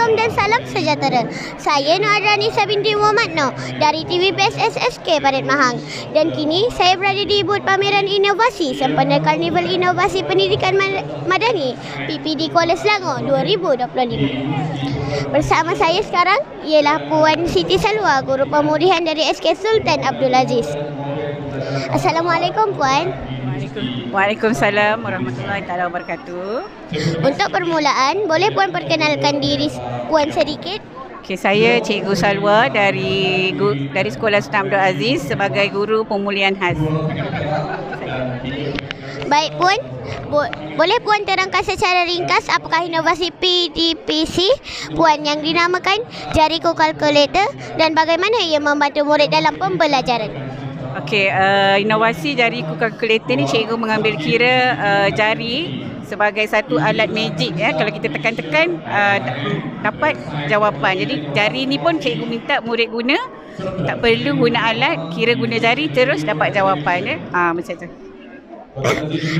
Assalamualaikum dan salam sejahtera. Saya Nur Adranisa binti Muhammad Noh dari TV PSSSK Parit Mahang. Dan kini saya berada di booth pameran inovasi sempena Karnival Inovasi Pendidikan Madani PPD Kuala Selangor 2025. Bersama saya sekarang ialah Puan Siti Salwa, Guru Pemulihan dari SK Sultan Abdul Aziz. Assalamualaikum Puan. Waalaikumsalam warahmatullahi taala wabarakatuh. Untuk permulaan, boleh Puan perkenalkan diri Puan sedikit? Okey, saya Cikgu Salwa dari Sekolah Sultan Abdul Aziz sebagai Guru Pemulihan khas. Baik Puan, boleh Puan terangkan secara ringkas apakah inovasi PDPC Puan yang dinamakan Jariku Kalkulator dan bagaimana ia membantu murid dalam pembelajaran? Okey, inovasi Jariku Kalkulator ni cikgu mengambil kira jari sebagai satu alat magic ya. Kalau kita tekan-tekan dapat jawapan. Jadi jari ni pun cikgu minta murid guna, tak perlu guna alat, kira guna jari terus dapat jawapan ya. Macam tu.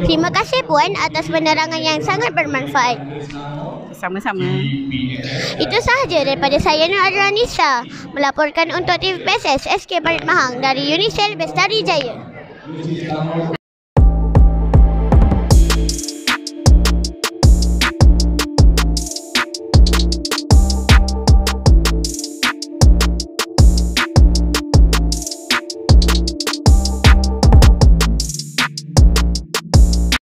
Terima kasih Puan atas penerangan yang sangat bermanfaat. Sama-sama. Itu sahaja daripada saya Nur Adranisa melaporkan untuk TV PSS SK Parit Mahang dari Unisel Bestari Jaya.